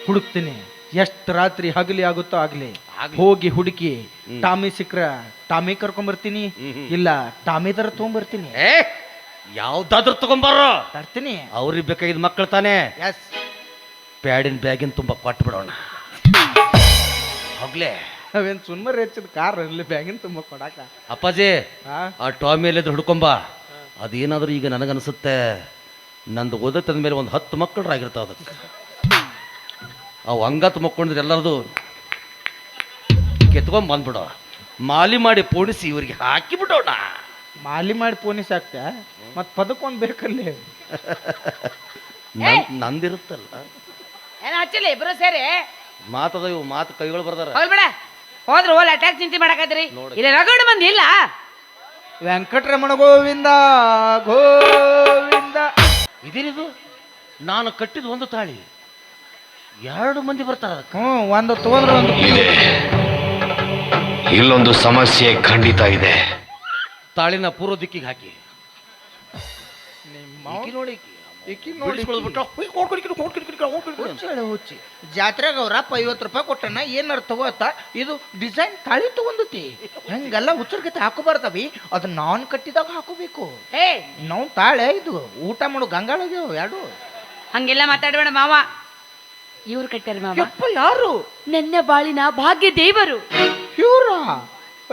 ಹುಡುಕ್ತೀನಿ. ಎಷ್ಟು ರಾತ್ರಿ ಹಗಲಿ ಆಗುತ್ತೋ ಆಗ್ಲಿ, ಹೋಗಿ ಹುಡುಕಿ ಟಾಮಿ ಸಿಕ್ರ ಟಾಮಿ ಕರ್ಕೊಂಡ್ಬರ್ತೀನಿ, ಇಲ್ಲ ಟಾಮಿ ತರ ತಗೊಂಡ್ಬರ್ತೀನಿ. ಯಾವ್ದಾದ್ರು ತಗೊಂಬಾರ ತರ್ತೀನಿ. ಅವ್ರಿಗೆ ಬೇಕಾಗಿದ್ ಮಕ್ಕಳು ತಾನೇ. ಎಸ್, ಪ್ಯಾಡಿನ ಬ್ಯಾಗಿನ ತುಂಬ ಕೊಟ್ಟು ಬಿಡೋಣ. ಹೋಗ್ಲೇ ಅವೇನ್ ಸುಮ್ಮನೆ ಹೆಚ್ಚಿದ ಕಾರ್ ಇರ್ಲಿ ಬ್ಯಾಗಿನ ತುಂಬ ಕೊಡಾಕ. ಅಪ್ಪಾಜಿ ಆ ಟಾಮಿಯಲ್ಲಿ ಹುಡ್ಕೊಂಬ. ಅದೇನಾದ್ರೂ ಈಗ ನನಗನ್ಸುತ್ತೆ ನಂದು ಓದತ್ತದ ಮೇಲೆ ಒಂದು 10 ಮಕ್ಕಳಾಗಿರ್ತಾವ. ಅದಕ್ಕೆ ಅವು ಹಂಗತ್ತು ಮಕ್ಕೊಂಡಿದ್ರೆ ಎಲ್ಲರದು ಕೆತ್ಕೊಂಡ್ ಬಂದ್ಬಿಡೋ, ಮಾಲಿ ಮಾಡಿ ಪೋಣಿಸಿ ಇವ್ರಿಗೆ ಹಾಕಿ ಬಿಡೋಣ. ಮಾಲಿ ಮಾಡಿ ಪೋನಿಸ್ ಆಗ್ತಾ ಮತ್ ಪದಕ್ಕೊಂದ್ ಬೇಕಲ್ಲಿ. ನಂದಿರುತ್ತಲ್ಲ ಹಚ್ಚಿಲ್ಲ ಇಬ್ರು ಸೇರಿ ಮಾತದ ಇವು ಮಾತು ಕೈಗಳು ಬರ್ದಾರ. ಹೋಗ್ಬೇಡ, ಹೋದ್ರು ಹೋಲ್ ಅಟ್ಯಾಕ್ ಚಿಂತೆ ಮಾಡಕತ್ರಿ. ಇಲ್ಲಿ ರಗಡ್ ಮಂದಿ ಇಲ್ಲ. ವೆಂಕಟರಮಣ ಗೋವಿಂದ ಗೋವಿಂದ. ಇದೇನಿದು? ನಾನು ಕಟ್ಟಿದ ಒಂದು ತಾಳಿ 2 ಮಂದಿ ಬರ್ತಾರ. ಒಂದು ತಗೊಂಡ್ರೆ ಒಂದು. ಇಲ್ಲೊಂದು ಸಮಸ್ಯೆ ಖಂಡಿತ ಇದೆ. ತಾಳಿನ ಪೂರ್ವ ದಿಕ್ಕಿಗೆ ಹಾಕಿ ನೋಡಿ ಹುಚ್ಚಿ ಜಾತ್ರೆಗ ಅವ್ರಪ್ಪ 50 ರೂಪಾಯಿ ಕೊಟ್ಟನ ಏನಾರು ತಗೋತ. ಇದು ಡಿಸೈನ್ ತಾಳಿ ತಗೊಂಡತಿ. ಹೆಂಗೆಲ್ಲ ಹುಚ್ಚರ್ಗತೆ ಹಾಕೋಬಾರ್ದವಿ, ಅದು ನಾನ್ ಕಟ್ಟಿದಾಗ ಹಾಕೋಬೇಕು. ನಾವು ತಾಳೆ ಇದು ಊಟ ಮಾಡು ಗಂಗಾಳಗ್ಯಾವ 2. ಹಂಗೆಲ್ಲ ಮಾತಾಡಬೇಡ ಮಾವ. ಇವ್ರು ಕಟ್ಟಾರ ಮಾವ. ಯಾರು? ನನ್ನ ಬಾಳಿನ ಭಾಗ್ಯ ದೇವರು ಇವ್ರ.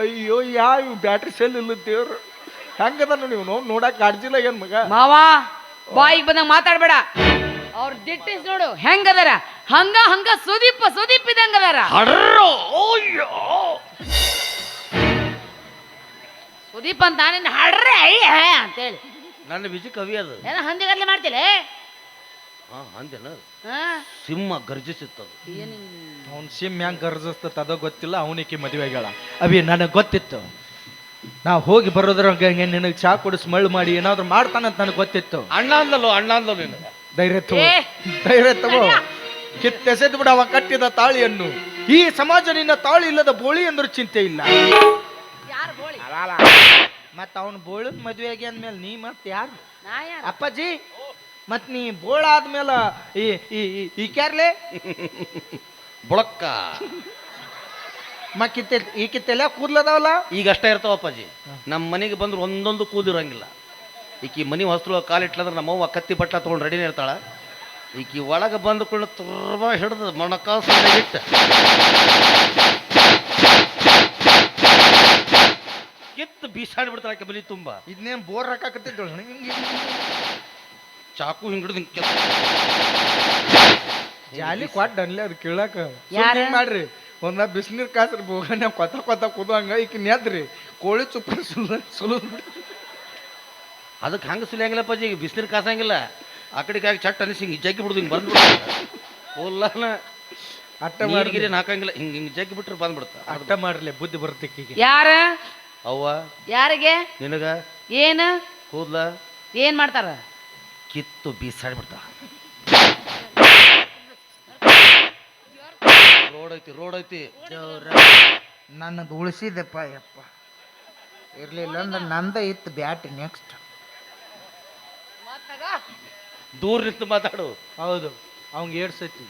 ಅಯ್ಯೋ ಯಾವ ಬ್ಯಾಟ್ರಿ ಸೆಲ್ ಇಲ್ಲ ದೇವ್ರು. ಹೆಂಗದ ನೀವು ನೋಡಕ್ ಕಾಡ್ಜಿಲ್ಲ ಏನ್ ಮಗ. ಮಾವ ಬಾಯಿಗೆ ಬಂದಾಗ ಮಾತಾಡ್ಬೇಡ. ಅವ್ರ ದಿಟ್ಟಿಸ್ ನೋಡು ಹೆಂಗದಾರ. ಹಂಗ ಸುದೀಪ್ ಇದಂಗದಾರ. ಸುದೀಪ್ ಅಂತ ನಿನ್ನ ಹಡ್ರೆ ಅಂತೇಳಿ ನನ್ನ ಬಿಜಿ ಕವಿ ಅದು. ಏನೋ ಹಂದಿಗಟ್ಲೆ ಮಾಡ್ತಿಲ್ಲ. ಅಂದೇನ ಸಿಂಹ ಗರ್ಜಿಸಿತ್ತದು. ಅವ್ನ ಸಿಂಹ ಹೆಂಗ್ ಗರ್ಜಿಸ್ತದ ಅದ ಗೊತ್ತಿಲ್ಲ. ಅವನಿಗೆ ಮದುವೆ ಆಗ್ಯಾಳ ಅವಿ ನನಗೆ ಗೊತ್ತಿತ್ತು. ನಾವು ಹೋಗಿ ಬರೋದ್ರಾಗ ನಿನಗೆ ಚಾ ಕೊಡಿಸಿ ಮಳ್ಳು ಮಾಡಿ ಏನಾದ್ರು ಮಾಡ್ತಾನಂತ ನನಗೆ ಗೊತ್ತಿತ್ತು. ಅಣ್ಣ ಅಂದಲು ಧೈರ್ಯ ತಗೋ. ಕಿತ್ತೆಸೆದು ಬಿಡ ಅವ ಕಟ್ಟಿದ ತಾಳಿಯನ್ನು. ಈ ಸಮಾಜ ನಿನ್ನ ತಾಳಿ ಇಲ್ಲದ ಬೋಳಿ ಅಂದ್ರೂ ಚಿಂತೆ ಇಲ್ಲ. ಮತ್ತ ಅವನು ಬೋಳದ್ ಮದ್ವೆ ಆಗಿ ಅಂದ್ಮೇಲೆ ನೀ ಮತ್ ಯಾರು ಅಪ್ಪಾಜಿ? ಮತ್ ನೀ ಬೋಳ ಆದ್ಮೇಲೆ ಈ ಕ್ಯಾರ್ಲೆ ಬುಳಕ್ಕ ಈ ಕಿತ್ತೆಲ್ಲ ಕೂದ್ಲದಾವಲ್ಲ ಈಗ ಅಷ್ಟೇ ಇರ್ತಾವ ಅಪ್ಪಾಜಿ. ನಮ್ಮ ಮನೆಗೆ ಬಂದ್ರೆ ಒಂದೊಂದು ಕೂದಿರಂಗಿಲ್ಲ. ಈಕಿ ಮನೆ ಹೊಸ್ತು ಕಾಲಿಟ್ಲಂದ್ರೆ ನಮ್ಮವ್ವ ಕತ್ತಿ ಬಟ್ಲ ತೊಗೊಂಡು ರೆಡಿನೇ ಇರ್ತಾಳ. ಈಕಿ ಒಳಗೆ ಬಂದುಕೊಂಡು ತುರ್ಬ ಹಿಡ್ದು ಮೊಣಕಾಸು ಇಟ್ಟು ಕಿತ್ತು ಬೀಸಾಡ್ಬಿಡ್ತಾಳ ಆಕೆ ಮನೆ ತುಂಬ. ಇದನ್ನೇನು ಬೋರ್ ಹಾಕಾಕತ್ತಿದ್ದಳು. ಚಾಕು ಹಿಂಗ್ ಹಿಡಿದು ಹಿಂಗೆ ಜಾಲಿ ಕ್ವಾಟ್ ಅನ್ಲಿ ಅದು ಕೇಳಾಕ ಮಾಡ್ರಿ. ಒಂದ ಬಿಸಿನೀರ್ ಕಾಸ್ರಿ ಬೋಗನ ಕೊತ್ತ ಕುದಂಗ ಈಕ ನೆದ್ರಿ ಕೋಳಿ ಚುಪ್ಪ ಸುಲು. ಅದಕ್ಕೆ ಹಂಗೆ ಸುಲಿಯಂಗಿಲ್ಲಪ್ಪಾಜಿ. ಈಗ ಬಿಸಿನೀರು ಕಾಸಂಗಿಲ್ಲ. ಆ ಕಡೆಗೆ ಚಟ್ ಅನಿಸಿ ಹಿಂಗೆ ಜಗ್ಗಿ ಬಿಡುದು ಹಿಂಗೆ ಬಂದ್ಬಿಡ್ತಾನ. ಅಟ್ಟ ಮಾಡಿಗಿರಿ ಹಾಕಂಗಿಲ್ಲ. ಹಿಂಗೆ ಜಗ್ಗಿ ಬಿಟ್ರೆ ಬಂದ್ಬಿಡ್ತ. ಅಟ್ಟ ಮಾಡ್ಲಿ ಬುದ್ಧಿ ಬರ್ತಕ್ಕೆ. ಯಾರ ಅವ್ವ ಯಾರಿಗೆ ನಿನಗ ಏನು ಕೂದ್ಲ ಏನ್ ಮಾಡ್ತಾರ? ಕಿತ್ತು ಬೀಸಾಡ್ಬಿಡ್ತಾಳ. ರೋಡ್ ಐತಿ ನನ್ನದು ಉಳಿಸಿದೆಪ್ಪ ಯಪ್ಪ. ಇರ್ಲಿಲ್ಲ ಅಂದ್ರೆ ನಂದ ಇತ್ತು ಬ್ಯಾಟ್. ನೆಕ್ಸ್ಟ್ ದೂರ ನಿಂತು ಮಾತಾಡು. ಹೌದು ಅವಂಗ ಏಡ್ಸೈತಿ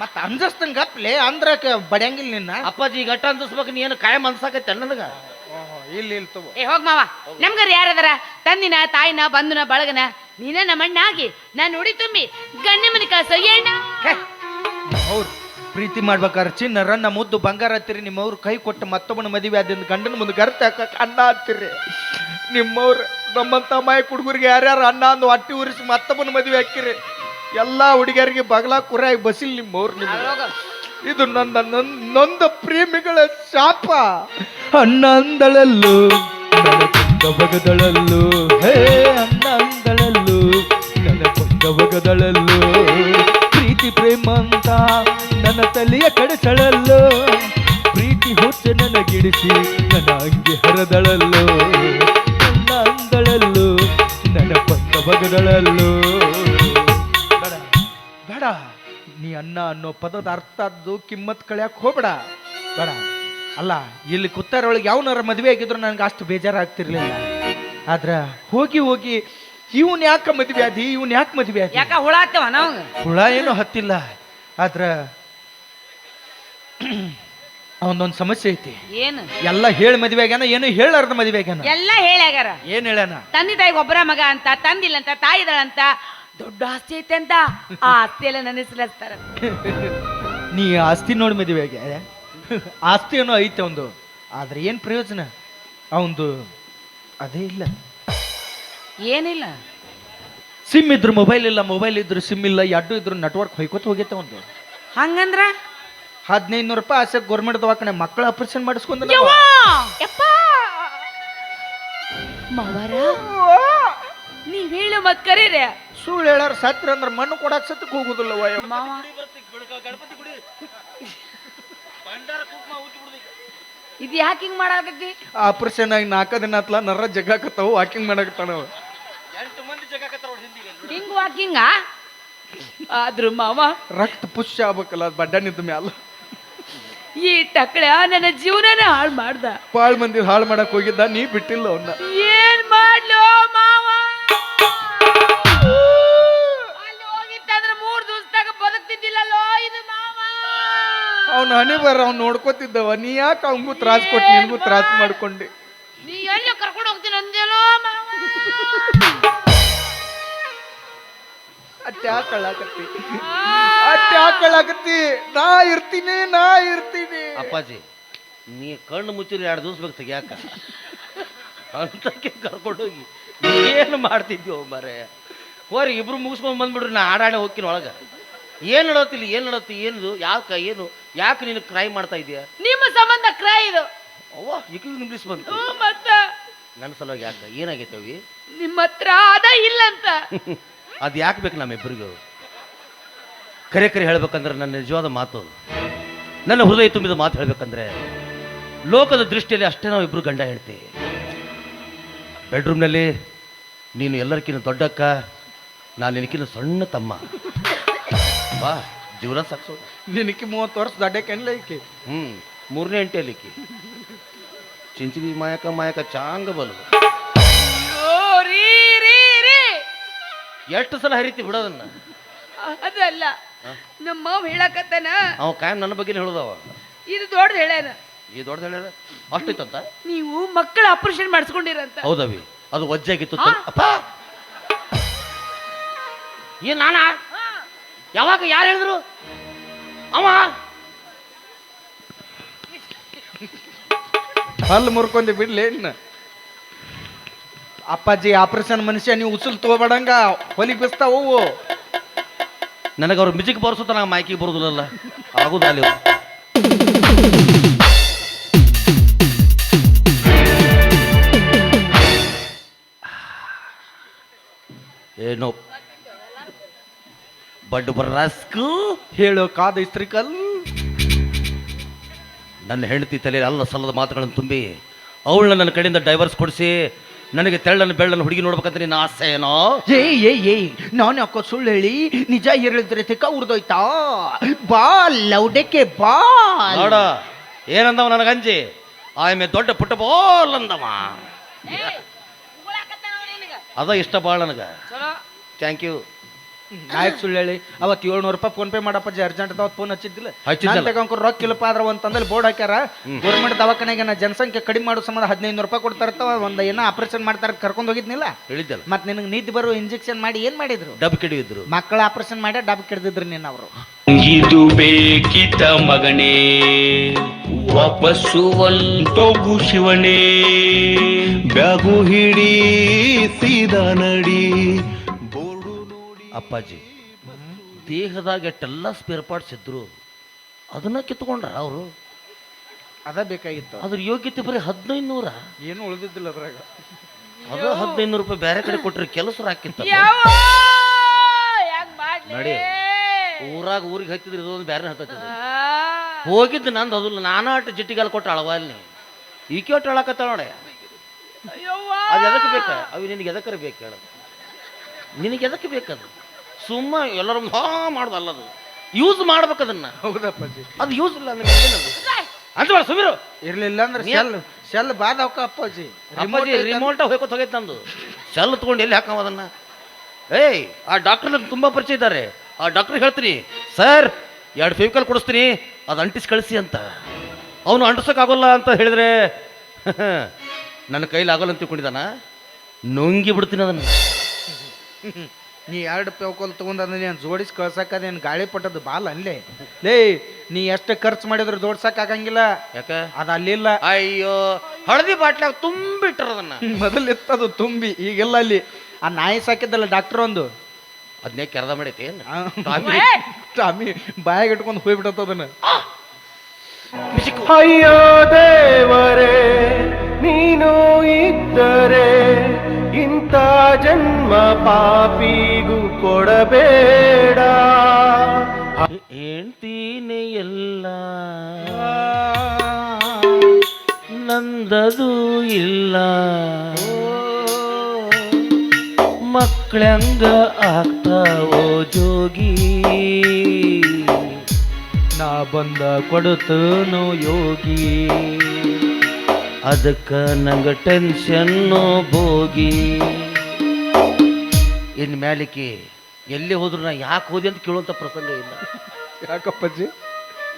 ಮತ್ತ ಅಂಜಸ್ತಂಗ ಗಪ್ಲೆ ಅಂದ್ರ ಬಡಿಯಂಗಿಲ್ಲ ನಿನ್ನ. ಅಪ್ಪಾಜಿ ಗಟ್ಟ ಅಂದಿಸ್ಬೇಕು. ನೀ ಏನು ಕಾಯಂ ಅನ್ಸಾಕೈತೆ ನನಗ. ಇಲ್ಲಿ ತಗೋ. ಹೋಗ್ ಮಾವ. ನಮ್ಗರ ಯಾರದಾರ? ತಂದಿನ ತಾಯಿನ ಬಂಧುನ ಬಳಗನ ನೀನ ನಮ್ಮಣ್ಣ ಆಗಿ ನಾನು ಉಡಿ ತುಂಬಿ ಗಣ್ಣ ಮನೆ ಕಳ್ಸ ಎಣ್ಣ. ಅವ್ರು ಪ್ರೀತಿ ಮಾಡ್ಬೇಕಾದ್ರೆ ಚಿನ್ನರ ನಮ್ಮ ಮುದ್ದು ಬಂಗಾರ ಹತ್ತಿರಿ. ನಿಮ್ಮವ್ರು ಕೈ ಕೊಟ್ಟು ಮತ್ತೊಬ್ಬನ ಮದುವೆ ಆದಿಂದ ಗಂಡನ ಮುಂದೆ ಗರ್ತ ಹಾಕಕ್ಕೆ ಅನ್ನ ಹತ್ತಿರಿ. ನಿಮ್ಮವ್ರು ನಮ್ಮಂತ ಮಾಯ ಹುಡುಗರಿಗೆ ಯಾರ್ಯಾರು ಅನ್ನ ಅಂದು ಹೊಟ್ಟಿ ಉರಿಸಿ ಮತ್ತೊಬ್ಬನ ಮದುವೆ ಹಾಕಿರಿ. ಎಲ್ಲ ಹುಡುಗಿಯರಿಗೆ ಬಗಲ ಕುರಾಗಿ ಬಸಿಲ್ ನಿಮ್ಮವ್ರು. ಇದು ನೊಂದ ಪ್ರೇಮಿಗಳ ಶಾಪ. ಅಣ್ಣ ಅಂದಳಲ್ಲೂ ಬಗದಳಲ್ಲೂ, ಹೇ ಅಣ್ಣ ಅಂದಳಲ್ಲೂ ನನ್ನ ಬಗದಳಲ್ಲೂ. ಪ್ರೀತಿ ಪ್ರೇಮ ಅಂತ ನನ್ನ ತಲೆಯ ಕಡೆಸಳಲ್ಲೋ. ಪ್ರೀತಿ ಹುಚ್ಚ ನನಗಿಡಿಸಿ ನನ್ನ ಅಂಗಿ ಹರದಳಲ್ಲೋ. ನನ್ನ ಅಂದಳಲ್ಲೋ ನನ್ನ ಪಕ್ಕ ಬಗದಳಲ್ಲೋ. ಬೇಡ ನೀ ಅನ್ನ ಅನ್ನೋ ಪದದ ಅರ್ಥದ್ದು ಕಿಮ್ಮತ್ ಕಳಿಯಕ್ಕೆ ಹೋಗ್ಬೇಡ. ಬೇಡ ಅಲ್ಲ, ಇಲ್ಲಿ ಕುತ್ತಾರೊಳಗೆ ಯಾವನಾರ ಮದುವೆ ಆಗಿದ್ರು ನನಗೆ ಅಷ್ಟು ಬೇಜಾರಾಗ್ತಿರ್ಲಿಲ್ಲ. ಆದ್ರೆ ಹೋಗಿ ಇವನ್ ಯಾಕೆ ಮದ್ವೆ ಆದಿ, ಇವನ್ ಯಾಕೆ ಮದ್ವೆ ಆದಿ? ಯಾಕ ಹುಳ ಹತ್ತವ ನಾವು? ಹುಳ ಏನು ಹತ್ತಿಲ್ಲ, ಆದ್ರ ಅವನೊಂದ್ ಸಮಸ್ಯೆ ಐತಿ. ಏನು? ಎಲ್ಲ ಹೇಳಿ ಮದ್ವೆ ಆಗ್ಯಾನ, ಏನು ಹೇಳಾರ್ದ ಮದ್ವೆ ಆಗ್ಯಾನ. ಎಲ್ಲ ಹೇಳ್ಯಾಗಾರ. ಏನ್ ಹೇಳ್ಯಾನ? ತಂದೆ ತಾಯಿಗೆ ಒಬ್ಬರ ಮಗ ಅಂತ, ತಂದಿಲ್ಲ ಅಂತ, ತಾಯಿ ಇದಾಳಂತ, ದೊಡ್ಡ ಆಸ್ತಿ ಐತೆ ಅಂತ. ಆ ಆಸ್ತಿ ಎಲ್ಲ ನನ್ನ ಹೆಸರಿಸ್ತಾರ. ನೀ ಆಸ್ತಿ ನೋಡಿ ಮದ್ವೆ ಆಗ್ಯ. ಆಸ್ತಿ ಏನೋ ಐತೆ ಒಂದು, ಆದ್ರೆ ಏನ್ ಪ್ರಯೋಜನ ಅವಂದು? ಅದೇ ಇಲ್ಲ. ಏನಿಲ್ಲ. ಸಿಮ್ ಇದ್ರು ಮೊಬೈಲ್ ಇಲ್ಲ, ಮೊಬೈಲ್ ಇದ್ರು ಸಿಮ್ ಇಲ್ಲ, ಎರಡು ಇದ್ರು ನೆಟ್ವರ್ಕ್ ಹೊಯ್ಕೋತ ಹೋಗೈತೆ ಒಂದು. ಹಂಗಂದ್ರ 1500 ರೂಪಾಯಿ ಆಸೆ ಗೌರ್ಮೆಂಟ್ ದವಾಖಾನೆ ಮಕ್ಕಳ ಆಪರೇಷನ್ ಮಾಡಿಸ್ಕೊಂಡ. ಮಾವಾರ ನೀವ್ ಹೇಳು ಮತ್ ಕರೀರೆ. ಸುಳ್ಳು ಹೇಳಾರ ಸತ್ರ ಅಂದ್ರ ಮಣ್ಣು ಕೊಡಾಕ್ ಸತ್ತಕ್ ಹೋಗುದಿಲ್ಲ. ಮಾವ ಇದು ಯಾಕೆ ಹಿಂಗ್ ಮಾಡಾಕತ್ತಿ? ಆಪರೇಷನ್ ಆಗಿ 4 ದಿನ ಆತ್ಲ, ನರ ಜಗಾಕತ್ತಾವು, ವಾಕಿಂಗ್ ಮಾಡಕತ್ತಾನವ. ಹಿಂಗ್ ವಾಕಿಂಗ ಆದ್ರು ಮಾವ ರಕ್ತ ಪುಷ್ಯ ಆಗ್ಬೇಕಲ್ಲ, ಅದು ಬಡ್ಡನಿದ್ದ ಮ್ಯಾಲ. ಈ ಟಕ್ಳ ನನ್ನ ಜೀವನನ ಹಾಳು ಮಾಡ್ದ. ಬಾಳ್ ಮಂದಿ ಹಾಳು ಮಾಡಕ್ ಹೋಗಿದ್ದ, ನೀ ಬಿಟ್ಟಿಲ್ಲ ಅವನ್ನ. ಏನ್ ಮಾಡ್ಲೋ ಮಾವ? ಅಲ್ಲಿ ಹೋಗಿತ್ತಂದ್ರ 3 ದಿವಸದಾಗ ಬದುಕ್ತಿದ್ದಿಲ್ಲಲ್ಲೋ ಇದು ಮಾವ. ಅವ್ನ ಹಣೆ ಬರ ಅವ್ನು ನೋಡ್ಕೋತಿದ್ದವ, ನೀ ಯಾಕೆ ಅವಂಗೂ ತ್ರಾಸ ಕೊಟ್ಟು ನಿನ್ಗೂ ತ್ರಾಸ ಮಾಡ್ಕೊಂಡಿ? ನೀ ಎಲ್ಲೋ ಕರ್ಕೊಂಡು ಹೋಗ್ತೀನಿ ಅಂದೇಲೋ ಮಾವ. ಅಟ್ಯಾಕಳಾಕತ್ತಿ, ಅಟ್ಯಾಕಳಾಕತ್ತಿ. ನಾ ಇರ್ತೀನಿ. ಅಪ್ಪಾಜಿ, ನೀ ಕಣ್ಣು ಮುಚ್ಚಿರಿ 2 ದಿವಸ ಬೇಕು ತೆಗಿಯಾಕ. ಅಂತಕ್ಕೆ ಕರ್ಕೊಂಡೋಗಿ ಏನು ಮಾಡ್ತಿದ್ಯೋ ಮರೆ? ಹೋರಿ ಇಬ್ರು ಮುಗಿಸ್ಕೊಂಡ್ ಬಂದ್ಬಿಡ್ರಿ, ನಾ ಆಡಾಡೆ ಹೋಗ್ತೀನಿ ಒಳಗ. ಏನ್ ನಡೋತಿಲ್ಲ, ಏನ್ ನಡೋತಿ, ಏನು ಯಾಕೆ ನೀನು ಕ್ರೈ ಮಾಡ್ತಾ ಇದೀಯ? ನಿಮ್ಮ ಸಂಬಂಧ ಕ್ರೈ ಇದು. ಅವ್ವ ಈಗ ಇಂಗ್ಲೀಷ್ ಬಂತು. ಮತ್ತ ನನ್ನ ಸಲುವಾಗಿ ಯಾಕ ಏನಾಗೈತೆ ಅವಿ? ನಿಮ್ಮ ಹತ್ರ ಅದ ಇಲ್ಲ ಅಂತ. ಅದು ಯಾಕೆ ಬೇಕು ನಮ್ಮಿಬ್ಬರಿಗೂ? ಕರೆ ಹೇಳ್ಬೇಕಂದ್ರೆ ನನ್ನ ನಿಜವಾದ ಮಾತು, ನನ್ನ ಹೃದಯ ತುಂಬಿದ ಮಾತು ಹೇಳ್ಬೇಕಂದ್ರೆ, ಲೋಕದ ದೃಷ್ಟಿಯಲ್ಲಿ ಅಷ್ಟೇ ನಾವು ಇಬ್ರು ಗಂಡ ಹೇಳ್ತೀವಿ. ಬೆಡ್ರೂಮ್ನಲ್ಲಿ ನೀನು ಎಲ್ಲರಿಗಿಂತ ದೊಡ್ಡಕ್ಕ, ನಾನು ನಿನಕಿನ್ನ ಸಣ್ಣ ತಮ್ಮ. ಬಾ ಜೀವನ ಸಾಕ್ಸೋ. ನಿನಕ್ಕೆ 30 ವರ್ಷ ದಡ್ಡಕ್ಕೆಲ್ಲ ಈಕೆ. 3ನೇ ಹೆಂಟೆಯಲ್ಲಿಕ್ಕಿ ಚಿಂಚಿಲಿ ಮಾಯಕ ಚಾಂಗ ಬಲು. ಎಷ್ಟು ಸಲ ಹರಿತಿ ಬಿಡೋದನ್ನ? ಅದಲ್ಲ, ನಮ್ಮ ಮಾವ ಹೇಳಕತ್ತಾನ. ಅವ ಕಾಯಂ ನನ್ನ ಬಗ್ಗೆ ಹೇಳುದವ. ಇದು ದೊಡ್ಡ ಹೇಳ್ಯಾನ. ಈ ದೊಡ್ಡ ಹೇಳ್ಯಾರ ಅಷ್ಟಿತ್ತಂತ? ನೀವು ಮಕ್ಕಳ ಆಪರೇಷನ್ ಮಾಡಿಸ್ಕೊಂಡಿರಂತ. ಹೌದವಿ, ಅದು ವಜ್ಜಾಗಿತ್ತು. ಅಪ್ಪ ಏನ್ ನಾನ? ಯಾವಾಗ ಯಾರು ಹೇಳಿದ್ರು? ಅವ ಹಲ್ಲು ಮುರ್ಕೊಂಡಿ ಬಿಡ್ಲಿ ಇನ್ನ. ಅಪ್ಪಾಜಿ ಆಪರೇಷನ್ ಮನುಷ್ಯ, ನೀವು ಉಸುಲ್ ತಗೋಬೇಡಂಗ, ಹೊಲಿಗೆ ಬಿಸ್ತಾವು. ನನಗೆ ಅವ್ರು ಮಿಜಿಕ್ ಬರ್ಸುತ್ತ, ನಾ ಮೈಕಿಗೆ ಬರುದಿಲ್ಲಲ್ಲ, ಆಗುದಾಲಿ. ಏನೋ ಬಡ್ ಬರ್ರಾಸ್ಕು ಹೇಳೋ ಕಾದ ಇಸ್ತ್ರಿಕಲ್. ನನ್ನ ಹೆಂಡತಿ ತಲೆ ಅಲ್ಲ ಸಲ್ಲದ ಮಾತುಗಳನ್ನು ತುಂಬಿ ಅವಳನ್ನ ನನ್ನ ಕಡೆಯಿಂದ ಡೈವರ್ಸ್ ಕೊಡಿಸಿ ನನಗೆ ತೆಳ್ಳನ್ನು ಬೆಳ್ಳನ್ನು ಹುಡುಗಿ ನೋಡ್ಬೇಕಂತ ನಿನ್ನ ಆಸೆ ಏನೋ? ಏಯ್ ನಾನು ಯಾಕೋ ಸುಳ್ಳು ಹೇಳಿ ನಿಜ ಹೇಳಿದ್ರೆ ತಿಕ್ಕ ಉರ್ದೋಯ್ತಾ? ಬಾ ಲೌಡಕ್ಕೆ ಬಾ. ನೋಡ ಏನಂದವ ನನಗಂಜಿ, ಆಮೇಲೆ ದೊಡ್ಡ ಪುಟ್ಟ ಬೋಲ್ ಅಂದವ. ಅದ ಇಷ್ಟ ಬಾಳ ನನಗ. Thank you. ನಾಯಕ್ ಸುಳ್ಳು ಹೇಳಿ ಅವತ್ತು 700 ರೂಪಾಯಿ ಫೋನ್ ಪೇ ಮಾಡಪ್ಪಾಜಿ, ಅರ್ಜೆಂಟ್ ಅದಾವತ್ ಫೋನ್ ಹಚ್ಚಿದ್ದಿಲ್ಲ. ಹಚ್ಚಿದ್ದ ರೊಕ್ಕ ಇಲ್ಲಪ್ಪ ಆದ್ರ ಒಂದ್ ತಂದಲ್ಲಿ ಬೋರ್ಡ್ ಹಾಕ್ಯಾರ, ಗೌರ್ಮೆಂಟ್ ದವಾಖಾನೆಗೆ ನಾ ಜನಸಂಖ್ಯೆ ಕಡಿಮೆ ಮಾಡೋ ಸಂಬಂಧ 1500 ರೂಪಾಯಿ ಕೊಡ್ತಾರತ್ತವ. ಒಂದ್ ಏನೋ ಆಪರೇಷನ್ ಮಾಡ್ತಾರ, ಕರ್ಕೊಂಡ್ ಹೋಗಿದ್ನಿಲ್ಲ ಹೇಳಿದ್ದಲ್ಲ. ಮತ್ ನಿನಗೆ ನಿದ್ದೆ ಬರೋ ಇಂಜೆಕ್ಷನ್ ಮಾಡಿ ಏನ್ ಮಾಡಿದ್ರು? ಡಬ್ ಕೆಡಿದ್ರು. ಮಕ್ಕಳ ಆಪರೇಷನ್ ಮಾಡಿ ಡಬ್ ಕೆಡ್ದಿದ್ರು ನಿನ್ನ ಅವರು. ಇದು ಬೇಕಿತ ಮಗನೇ, ವಾಪಸ್ಸು ಒಂಟೋಗು ಶಿವನೇ, ಬ್ಯಾಗು ಹಿಡಿ ಸೀದಾ ನಡಿ. ಅಪ್ಪಾಜಿ, ದೇಹದಾಗ ಎಷ್ಟೆಲ್ಲ ಸ್ಪೇರ್ ಪಾರ್ಟ್ಸ್ ಇದ್ರು ಅದನ್ನ ಕಿತ್ಕೊಂಡ್ರ ಅವರು. ಅದ ಬೇಕಾಗಿತ್ತು. ಅದ್ರ ಯೋಗ್ಯತೆ ಬರೀ 1500. ಏನು ಉಳಿದಿದ್ದಿಲ್ಲ ಅದ್ರಾಗ. ಅದು 1500 ರೂಪಾಯಿ ಬೇರೆ ಕಡೆ ಕೊಟ್ರೆ ಕೆಲಸ ಹಾಕಿತ್ತ ನಡಿ. ಊರಿಗೆ ಹತ್ತಿದ್ರೆ ಇದೊಂದು ಬೇರೆ ಹತ್ತಿದ್ರು. ಹೋಗಿದ್ದು ನಂದು ಅದಲ್ಲ, ನಾನಾಟ ಜಿಟ್ಟಿಗಾಲ ಕೊಟ್ಟು ಅಳವ ಅಲ್ಲಿ ಈಕೆ ಒಟ್ಟು ಅಳಕತ್ತ ನೋಡ. ಅದು ಎದಕ್ಕೆ ಬೇಕಾ ಅವು? ನಿನಗೆ ಎದಕ್ಕರ ಬೇಕು ಹೇಳ? ನಿನಗೆ ಎದಕ್ಕೆ ಬೇಕದು? ಸುಮ್ಮ ಎಲ್ಲರೂ ಹಾ ಮಾಡೋದಲ್ಲ, ಅದು ಯೂಸ್ ಮಾಡ್ಬೇಕದನ್ನ. ಹೌದಪ್ಪಾಜಿ, ಅದು ಯೂಸ್ ಇಲ್ಲ. ನನಗೆ ಏನದು ಅಂತ ಸುಮಿರು ಇರ್ಲಿಲ್ಲ ಅಂದ್ರೆ ಶೆಲ್ ಬಾದವಕ ಅಪ್ಪಾಜಿ. ಅಪ್ಪಾಜಿ ರಿಮೋಟ್ ಹೋಗ್ಕೊತ ಹೋಗೈತೆ ನಂದು. ಸೆಲ್ ತೊಗೊಂಡು ಎಲ್ಲಿ ಹಾಕವ ಅದನ್ನ? ಏಯ್, ಆ ಡಾಕ್ಟರ್ ನಂಗೆ ತುಂಬ ಪರಿಚಯ ಇದ್ದಾರೆ. ಆ ಡಾಕ್ಟ್ರಿಗೆ ಹೇಳ್ತೀನಿ, ಸರ್ 2 ಫೆವಿಕಲ್ ಕೊಡಿಸ್ತೀನಿ, ಅದು ಅಂಟಿಸಿ ಕಳಿಸಿ ಅಂತ. ಅವನು ಅಂಟಿಸೋಕ್ಕಾಗೋಲ್ಲ ಅಂತ ಹೇಳಿದ್ರೆ ನನ್ನ ಕೈಲಿ ಆಗೋಲ್ಲ ಅಂತ ತಿಳ್ಕೊಂಡಿದ್ದಾನ. ನುಂಗಿ ಬಿಡ್ತೀನಿ ಅದನ್ನು. ನೀ 2 ಪೇವ್ಕೊಲ್ ತಗೊಂಡ್ ಅದನ್ನ ಜೋಡಿಸಿ ಕಳ್ಸಕ್ಕದೇನು ಗಾಳಿ ಪಟ್ಟದ್ದು ಬಾಲ್ ಅಲ್ಲೇ. ಲೇ, ನೀ ಎಷ್ಟು ಖರ್ಚು ಮಾಡಿದ್ರು ಜೋಡ್ಸಕ್ ಆಗಂಗಿಲ್ಲ. ಯಾಕೆ? ಅದು ಅಲ್ಲಿಲ್ಲ. ಅಯ್ಯೋ, ಹಳದಿ ಬಾಟ್ಲಾಗ ತುಂಬಿಟ್ರ ಅದನ್ನ. ಮೊದಲು ಇತ್ತದು ತುಂಬಿ, ಈಗೆಲ್ಲ ಅಲ್ಲಿ. ಆ ನಾಯಿ ಸಾಕಿದ್ದಲ್ಲ ಡಾಕ್ಟರ್ ಒಂದು, ಅದನ್ನೇ ಕೆರದ ಮಾಡೈತಿ ಏನು? ಟಾಮಿ ಬಾಯಾಗ ಇಟ್ಕೊಂಡು ಹೋಗ್ಬಿಟ್ಟದ ಅದನ್ನ. ಅಯ್ಯೋ ದೇವರೇ, ನೀನು ಇದ್ದರೆ ಇಂಥ ಜನ್ಮ ಪಾಪಿಗೂ ಕೊಡಬೇಡ. ಹೇಳ್ತೀನಿ ಎಲ್ಲ ನಂದದು ಇಲ್ಲ, ಮಕ್ಕಳಂಗ ಆಗ್ತಾವೋ ಜೋಗಿ, ನಾ ಬಂದ ಕೊಡುತ್ತನೋ ಯೋಗಿ, ಅದಕ್ಕೆ ನಂಗೆ ಟೆನ್ಷನ್ನು ಬೋಗಿ. ಇನ್ನು ಮ್ಯಾಲಿಕ್ಕೆ ಎಲ್ಲಿ ಹೋದ್ರು ನಾ ಯಾಕೆ ಹೋದೆ ಅಂತ ಕೇಳುವಂಥ ಪ್ರಸಂಗ ಇಲ್ಲ. ಯಾಕಪ್ಪಾಜಿ?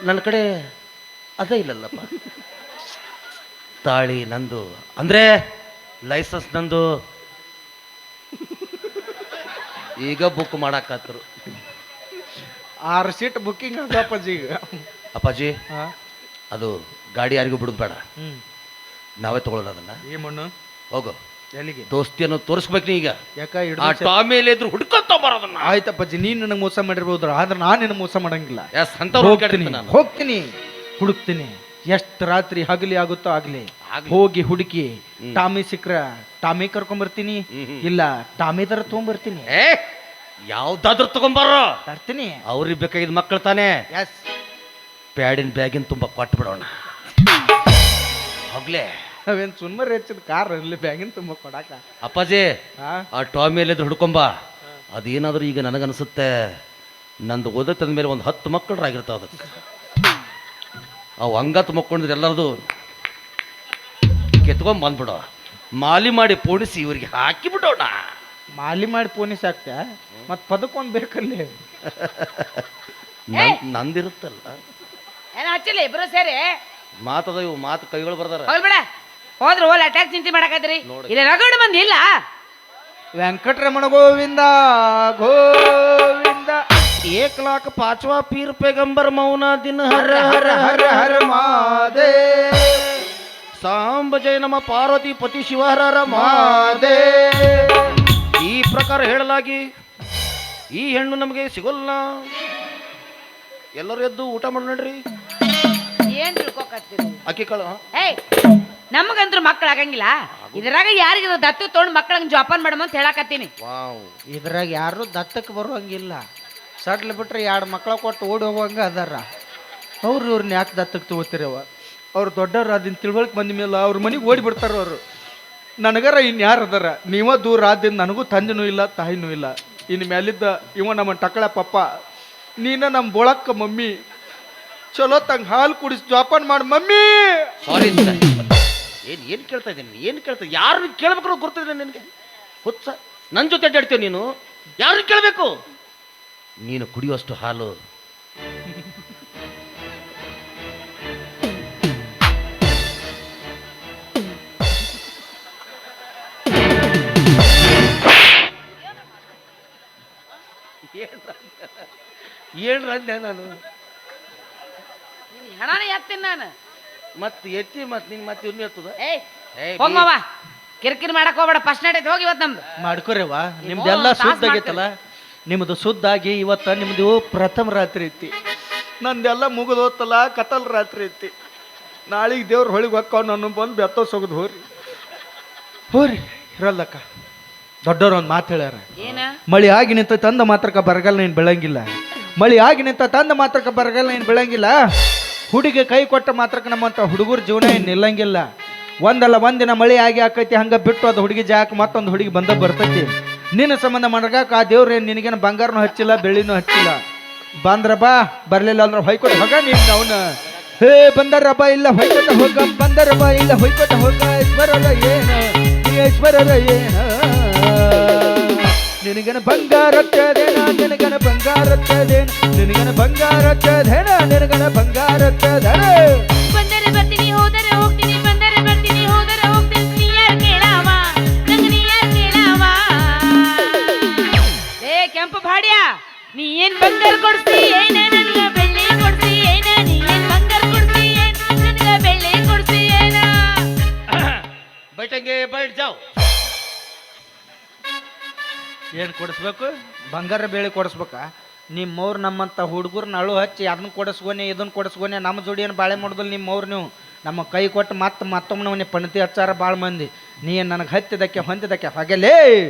ನನ್ನ ಕಡೆ ಅದೇ ಇಲ್ಲಲ್ಲಪ್ಪ. ತಾಳಿ ನಂದು ಅಂದರೆ ಲೈಸೆನ್ಸ್ ನಂದು. ಈಗ ಬುಕ್ ಮಾಡಾಕತ್ರು. 6 ಸೀಟ್ ಬುಕ್ಕಿಂಗ್ ಅದಪ್ಪಾಜಿ ಈಗ. ಅಪ್ಪಾಜಿ, ಹಾ, ಅದು ಗಾಡಿ ಯಾರಿಗೂ ಬಿಡೋದು ಬೇಡ, ಹ್ಮ್. ನಾವೇ ತಗೊಳ್ಳೋಣ ಅದನ್ನ. ಈ ಮಣ್ಣು ಹೋಗು, ಎಲ್ಲಿಗೆ? ದೋಸ್ತಿಯನ್ನು ತೋರಿಸ್ಬೇಕು ನೀ ಈಗ. ಯಾಕ ಆ ಟಾಮೇಲೆ ಇದ್ರು ಹುಡ್ಕೊಂತ ಬರೋದನ್ನ. ಆಯ್ತಪ್ಪಾಜಿ, ನೀನ್ ನನಗೆ ಮೋಸ ಮಾಡಿರ್ಬೋದು, ಆದ್ರೆ ನಾನು ನಿನ್ನ ಮೋಸ ಮಾಡಂಗಿಲ್ಲ. ಹೋಗ್ತೀನಿ, ಹುಡುಕ್ತೀನಿ. ಎಷ್ಟು ರಾತ್ರಿ ಹಗಲಿ ಆಗುತ್ತೋ ಆಗ್ಲಿ, ಹೋಗಿ ಹುಡುಕಿ ಟಾಮಿ ಸಿಕ್ರ ಟಾಮಿ ಕರ್ಕೊಂಬರ್ತೀನಿ, ಇಲ್ಲ ಟಾಮಿ ತರ ತಗೊಂಬರ್ತೀನಿ. ಯಾವ್ದಾದ್ರು ತಗೊಂಬಾರ ತರ್ತೀನಿ. ಅವ್ರಿಗೆ ಬೇಕಾಗಿದ್ ಮಕ್ಕಳು ತಾನೇ. ಎಸ್, ಪ್ಯಾಡಿನ ಬ್ಯಾಗಿನ ತುಂಬ ಕೊಟ್ಟು ಬಿಡೋಣ. ಹೋಗ್ಲೇ, ಅವೇನ್ ಸುಮ್ಮನೆ ಹೆಚ್ಚಿದ ಕಾರ್ ಇರ್ಲಿ ಬ್ಯಾಗಿನ ತುಂಬ ಕೊಡಾಕ. ಅಪ್ಪಾಜಿ, ಆ ಟಾಮಿಯಲ್ಲಿ ಹುಡ್ಕೊಂಬ. ಅದೇನಾದ್ರೂ ಈಗ ನನಗನ್ಸುತ್ತೆ ನಂದು ಓದ ತಂದ ಮೇಲೆ ಒಂದು 10 ಮಕ್ಕಳರಾಗಿರ್ತಾವ. ಅದಕ್ಕೆ ಅವು ಹಂಗತ್ ಮಕ್ಕೊಂಡಿದ್ರೆ ಎಲ್ಲರದು ಕೆತ್ಕೊಂಡ್ ಬಂದ್ಬಿಡೋ, ಮಾಲಿ ಮಾಡಿ ಪೋಣಿಸಿ ಇವ್ರಿಗೆ ಹಾಕಿ ಬಿಡೋಣ. ಮಾಲಿ ಮಾಡಿ ಪೋನಿಸ್ ಆಗ್ತಾ ಮತ್ ಪದಕ್ಕೊಂದ್ ಬೇಕಲ್ಲಿ. ನಂದಿರುತ್ತಲ್ಲ ಏನ ಹಚ್ಚಿಲ್ಲ ಇಬ್ರು ಸೇರಿ ಮಾತದ ಇವು ಮಾತು ಕೈಗಳು ಬರ್ದಾರ. ಹೋಗ್ಬೇಡ, ಹೋದ್ರು ಹೋಲ್ ಅಟ್ಯಾಕ್ ಚಿಂತೆ ಮಾಡಕತ್ರಿ. ಇಲ್ಲಿ ರಗಡ್ ಮಂದಿ ಇಲ್ಲ. ವೆಂಕಟರಮಣ ಗೋವಿಂದ ಗೋವಿಂದ, 1,05,000 ಪೀರ್ ಪೈಗಂಬರ್ ಮೌನ ದಿನ ಹರ ಹರ ಹರ ಹರ ಮಾದೇ, ಸಾಂಬ ಜಯ ನಮ ಪಾರ್ವತಿ ಪತಿ ಶಿವ ಹರ ಹರ ಮಾದೇ. ಈ ಪ್ರಕಾರ ಹೇಳಲಾಗಿ ಈ ಹೆಣ್ಣು ನಮಗೆ ಸಿಗೋಲ್ಲ. ಎಲ್ಲರೂ ಎದ್ದು ಊಟ ಮಾಡಿ ನೋಡ್ರಿ. ಏನ್ ತಿಳ್ಕೊಕತ್ತೀರಿ? ಅಕ್ಕಿ ಕಾಳು. ಏಯ್, ನಮಗಂತೂ ಮಕ್ಕಳು ಆಗಂಗಿಲ್ಲ. ಇದ್ರಾಗ ಯಾರಿಗ ದತ್ತು ತೊಗೊಂಡು ಮಕ್ಕಳಂಗ ಜೋಪಾನ ಮಾಡಮ ಅಂತ ಹೇಳಕತ್ತೀನಿ. ವಾವ್, ಇದ್ರಾಗ ಯಾರು ದತ್ತಕ್ಕೆ ಬರುವಂಗಿಲ್ಲ. ಸಡ್ಲ್ ಬಿಟ್ರೆ 2 ಮಕ್ಕಳ ಕೊಟ್ಟು ಓಡಿ ಹೋಗುವಂಗ ಅದಾರ. ಇವ್ರನ್ನ ಯಾಕೆ ದತ್ತಕ್ಕೆ ತಗೋತಿರವ? ಅವ್ರು ದೊಡ್ಡವ್ರು ಅದನ್ನ ತಿಳ್ವಳಿಕೆ ಬಂದ ಮೇಲೆ ಅವ್ರ ಮನೆಗೆ ಓಡಿ ಬಿಡ್ತಾರ. ಅವರು ನನಗರ ಇನ್ಯಾರು ಅದಾರ? ನೀವ ದೂರ ಆದಿಂದ ನನಗೂ ತಂದೆನೂ ಇಲ್ಲ ತಾಯಿನೂ ಇಲ್ಲ. ಇನ್ನು ಮೇಲಿದ್ದ ಇವ ನಮ್ಮ ಟಕಳ ಪಪ್ಪ, ನೀನ ನಮ್ಮ ಬೋಳಕ್ಕ ಮಮ್ಮಿ. ಚಲೋ ತಂಗ ಹಾಲು ಕುಡಿಸಿ ಜೋಪಾನ ಮಾಡಿ ಮಮ್ಮಿ. ಸಾರಿ. ಏನು ಕೇಳ್ತಾ ಇದ್ದೀನಿ? ಏನು ಕೇಳ್ತಾ? ಯಾರು ಕೇಳ್ಬೇಕು ಗೊತ್ತಿದ್ರೆ ನಿನಗೆ ಹುಚ್ಚ? ನನ್ನ ಜೊತೆ ಅಡ್ಡಾಡ್ತೀವಿ ನೀನು. ಯಾರು ಕೇಳಬೇಕು? ನೀನು ಕುಡಿಯುವಷ್ಟು ಹಾಲು ಏನು ಅಂದೆ ನಾನು? ಹಣನೇ ಎತ್ತೀನಿ ನಾನು. ಮತ್ತೆ ಎತ್ತಿ ಮತ್ತೆ ನಿನ್ ಮತ್ತೆ ಇವ್ನು ಎತ್ತದ? ಹೋಗವ, ಕಿರಿಕಿರಿ ಮಾಡಕ್ ಹೋಗ್ಬೇಡ. ಫಸ್ಟ್ ನೈಟ್ ಹೋಗಿ ಇವತ್ತು ನಮ್ದು ಮಾಡ್ಕೊರೇವ. ನಿಮ್ದೆಲ್ಲ ಶುದ್ಧ ಆಗೈತಲ್ಲ. ನಿಮ್ದು ಶುದ್ಧ ಆಗಿ ಇವತ್ತ ನಿಮ್ದು ಪ್ರಥಮ ರಾತ್ರಿ ಐತಿ. ನಂದೆಲ್ಲ ಮುಗಿದೋತ್ತಲ್ಲ ಕತಲ್ ರಾತ್ರಿ ಐತಿ. ನಾಳೆಗೆ ದೇವ್ರ ಹೊಳಿಗೆ ಹೊಕ್ಕಾವ್ ನನ್ನ ಬಂದು ಬೆತ್ತೋಸೋಗದು. ಹೋರಿ ಇರಲ್ಲಕ್ಕ. ದೊಡ್ಡವ್ರು ಒಂದು ಮಾತು ಹೇಳ್ಯಾರ, ಏನ? ಮಳಿ ಆಗಿ ನಿಂತ ತಂದ ಮಾತ್ರಕ್ಕ ಬರಗಾಲ ನೀನು ಬೆಳಂಗಿಲ್ಲ. ಮಳಿ ಆಗಿ ನಿಂತ ತಂದ ಮಾತ್ರಕ್ಕ ಬರಗಾಲ ನೀನು ಬೆಳಂಗಿಲ್ಲ. ಹುಡುಗಿ ಕೈ ಕೊಟ್ಟ ಮಾತ್ರಕ್ಕೆ ನಮ್ಮಂತ ಹುಡುಗರ ಜೀವನ ಏನು ನಿಲ್ಲಂಗಿಲ್ಲ. ಒಂದಲ್ಲ ಒಂದಿನ ಮಳಿ ಆಗಿ ಆಕೈತಿ. ಹಂಗ ಬಿಟ್ಟು ಅದು ಹುಡುಗಿ ಜಾಕ ಮತ್ತೊಂದು ಹುಡುಗಿ ಬಂದ ಬರ್ತೈತಿ. ನಿನ್ನ ಸಂಬಂಧ ಮಾಡಗಾಕ ಆ ದೇವ್ರೇನು ನಿನಗೇನು ಬಂಗಾರನೂ ಹಚ್ಚಿಲ್ಲ ಬೆಳ್ಳಿನೂ ಹಚ್ಚಿಲ್ಲ. ಬಂದ್ರ ಬಾ, ಬರ್ಲಿಲ್ಲ ಅಂದ್ರೆ ಹೊಯ್ಕೊಟ್ಟು ಹೋಗ. ನೀನು ಅವನ ಹೇ ಬಂದರ ಬಾ ಇಲ್ಲ ಹೊಯ್ಕೊತ ಹೋಗ, ಬಂದರ ಬಾ ಇಲ್ಲ ಹೊಯ್ಕೊತ ಹೋಗ, ಐಶ್ವರ್ಯರ ಏನ ನೀ ಐಶ್ವರ್ಯರ ಏನ, ನಿನಗನ ಬಂಗಾರತ್ತದೇನ ನಿನಗನ ಬಂಗಾರತ್ತದೇನ, ನಿನಗನ ಬಂಗಾರತ್ತದೇನ ನಿನಗನ ಬಂಗಾರತ್ತದೇನ. ಬಂದರೆ ಬರ್ತೀನಿ ಹೋದರೆ ಹೋಗ್ತೀನಿ, ಬಂದರೆ ಬರ್ತೀನಿ ಹೋದರೆ ಹೋಗ್ತೀನಿ, ನೀ ಯಾರು ಕೇಳಾವ ನಂಗ ನೀ ಯಾರು ಕೇಳಾವ. ಏ ಕೆಂಪು ಭಾಡ್ಯ, ನೀ ಏನ್ ಬಂಗಾರ ಕೊಡ್ಸಿ ಏನ ನನಗ ಬೆಳ್ಳಿ ಕೊಡ್ಸಿ ಏನ, ನೀ ಏನ್ ಬಂಗಾರ ಕೊಡ್ಸಿ ಏನ ನನಗ ಬೆಳ್ಳಿ ಕೊಡ್ಸಿ ಏನ. ಬೈಟಂಗೆ ಬೈಟ್ ಜಾವ್. ಏನು ಕೊಡಿಸ್ಬೇಕು? ಬಂಗಾರ ಬೇಳೆ ಕೊಡಿಸ್ಬೇಕಾ? ನಿಮ್ಮವ್ರು ನಮ್ಮಂಥ ಹುಡುಗರು ಅಳು ಹಚ್ಚಿ ಅದನ್ನ ಕೊಡಿಸ್ಕೊನೆ ಇದನ್ನ ಕೊಡಿಸ್ಕೊನೆ, ನಮ್ಮ ಜೋಡಿ ಏನು ಬಾಳೆ ಮಾಡೋದಿಲ್ಲ ನಿಮ್ಮವ್ರು. ನೀವು ನಮ್ಮ ಕೈ ಕೊಟ್ಟು ಮತ್ತೊಮ್ಮೆ ಪಣತಿ ಹಚ್ಚಾರ ಭಾಳ ಮಂದಿ. ನೀ ನನಗೆ ಹತ್ತಿದಕ್ಕೆ ಹೊಂದಿದಕ್ಕೆ ಹಾಗೆಲೇ.